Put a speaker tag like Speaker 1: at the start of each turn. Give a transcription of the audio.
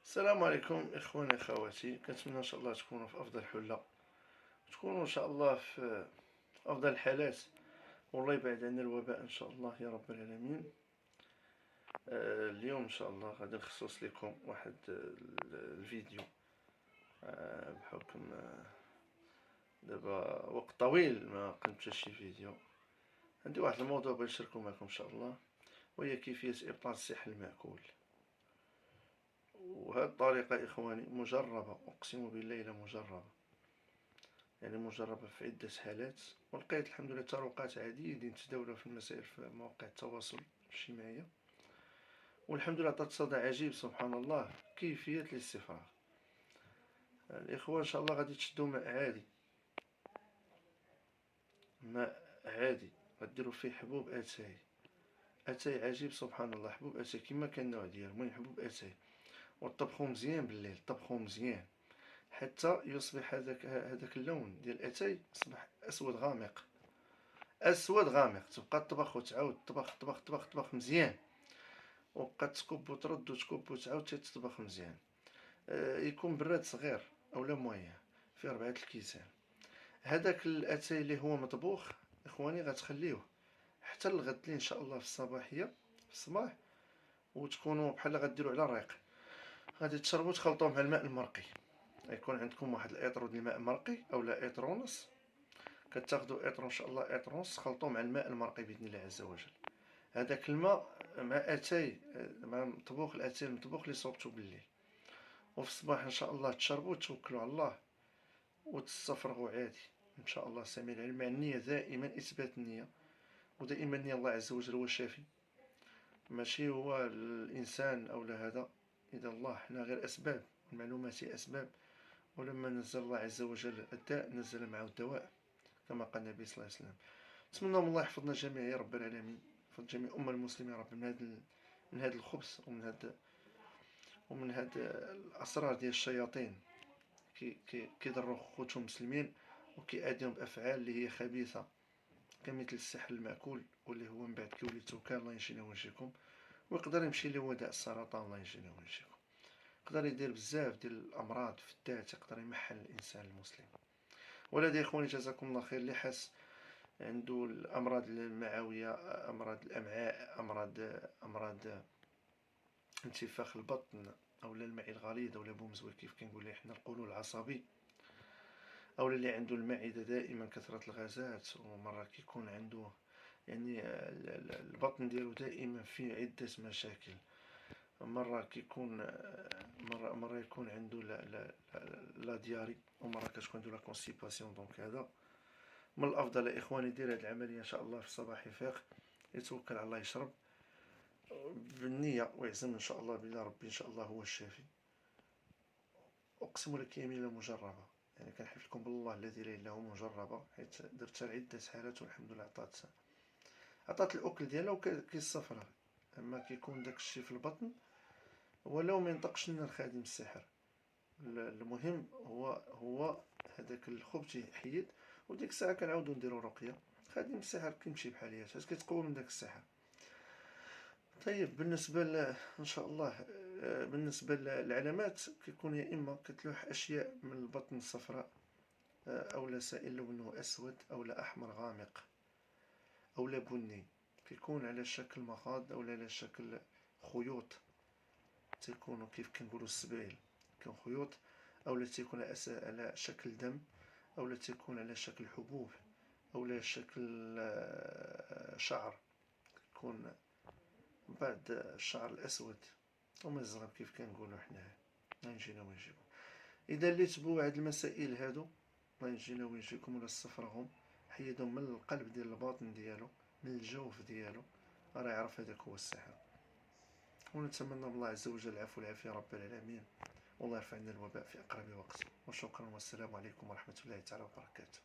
Speaker 1: السلام عليكم اخواني اخواتي، كنتمنى ان شاء الله تكونوا في افضل حله، تكونوا ان شاء الله في افضل الحالات، والله يبعد عنا الوباء ان شاء الله يا رب العالمين. اليوم ان شاء الله غادي نخصص لكم واحد الفيديو. بحكم دابا وقت طويل ما قدمتش شي فيديو، عندي واحد الموضوع بغيت نشاركو معكم ان شاء الله، وهي كيفية ابطال السحر المأكول. وهذه الطريقة إخواني مجربة، أقسم بالله إلا مجربة، يعني مجربة في عدة حالات، ولقيت الحمد لله تروقات عديدين تداولوا في المسائل في مواقع التواصل الاجتماعي، والحمد لله عطات صدى عجيب سبحان الله. كيفية الاستفراغ، الإخوان إن شاء الله غادي تشدوا ماء عادي، ماء عادي غديروا فيه حبوب أتاي، أتاي عجيب سبحان الله، حبوب أتاي كيما كان النوع ديالو، المهم حبوب أتاي، وطبخو مزيان بالليل، طبخو مزيان حتى يصبح هذاك اللون ديال الأتاي يصبح أسود غامق، اسود غامق. تبقى طبخ وتعاود طبخ طبخ طبخ طبخ مزيان، وبقى تكب وترد وتكب وتعاود تطبخ مزيان. يكون براد صغير اولا مويه في 4 الكيسان. هذاك الاتاي اللي هو مطبوخ اخواني غتخليوه حتى الغد ان شاء الله في الصباحيه في الصباح، وتكونوا بحال غديروا على الريق، غادي تشربوا تخلطوه مع الماء المرقي. يكون عندكم واحد الايطرو ديال الماء مرقي اولا ايطرو ونص، كتاخذوا ايطرو ان شاء الله ايطرو ونص تخلطوه مع الماء المرقي باذن الله عز وجل. هذاك الماء مع اتاي، مع مطبوخ الاتاي المطبوخ اللي صوبتو بالليل، وفي الصباح ان شاء الله تشربوا وتوكلوا على الله وتستفرغوا عادي ان شاء الله سميع العلم، مع النية دائما اثبات النية، ودائما النية الله عز وجل هو الشافي، ماشي هو الانسان او لا هذا. اذا الله حنا غير اسباب، المعلومات هي اسباب، ولما نزل الله عز وجل الداء نزل معه الدواء كما قال النبي صلى الله عليه وسلم. نتمنى من الله يحفظنا جميعا يا رب العالمين، يحفظ جميع أمة المسلمين يا رب من هذا الخبث ومن هذا الأسرار ديال الشياطين كيضروا خوتهم المسلمين، وكيأذيهم بأفعال اللي هي خبيثة كمثل السحر المأكول، واللي هو من بعد كيولي توكال الله ينجينا وينجيكم، ويقدر يمشي لوداء السرطان الله ينجينا وينجيكم، يقدر يدير بزاف ديال الأمراض في الذات، يقدر يمحل الإنسان المسلم. ولهذا يا إخواني جزاكم الله خير، اللي حاس عنده الأمراض المعوية، أمراض الأمعاء، أمراض انتفاخ البطن، أو المعي الغليظ، أو بومزوي كيف كنقول حنا القولون العصبي، أو اللي عنده المعدة دائما كثرة الغازات، ومرة كيكون عنده يعني البطن ديالو دائما فيه عدة مشاكل، مرة كيكون مرة يكون عنده لا دياري، ومرة كتكون عنده لا كونستيباسيون. دونك هذا من الافضل يا اخواني دير هذه العمليه ان شاء الله في الصباح يفيق، يتوكل على الله، يشرب بالنيه ويعزم ان شاء الله بالله ربي ان شاء الله هو الشافي. اقسم لك يمين مجربه، يعني كنحلف لكم بالله الذي لا اله الا هو مجربه، حيت درتها لعده حالات والحمد لله عطات الاكل ديالها وكيصفرها، اما كيكون داك الشيء في البطن ولو ما ينطقش لنا الخادم السحر. المهم هو هذاك الخبث يحيد، وديك الساعه كنعاودو نديرو رقيه، خادم السحر كيمشي بحال حيت كيتقوى من داك السحر. طيب بالنسبه ان شاء الله بالنسبه للعلامات، كيكون يا اما كتلوح اشياء من البطن صفراء، او سائل لونه اسود، او احمر غامق، او بني، كيكون على شكل مخاض او على شكل خيوط، تيكونوا كيف كنقولوا السبايل، كان خيوط، او تيكون على شكل دم، او تيكون على شكل حبوب، او على شكل شعر، يكون بعد الشعر الاسود وما الزغب كيف كنقولوا حنايا. الله ينجينا وينجيكم. اذا اللي تبوا هاد المسائل هادو الله ينجينا وينجيكم، ولا استفرغهم حيدهم من القلب ديال الباطن ديالو، من الجوف ديالو، راه يعرف هذاك هو السحر. ونتمنى من الله عز وجل العفو والعافية رب العالمين، والله يرفع عنا الوباء في أقرب وقت. وشكرا والسلام عليكم ورحمة الله تعالى وبركاته.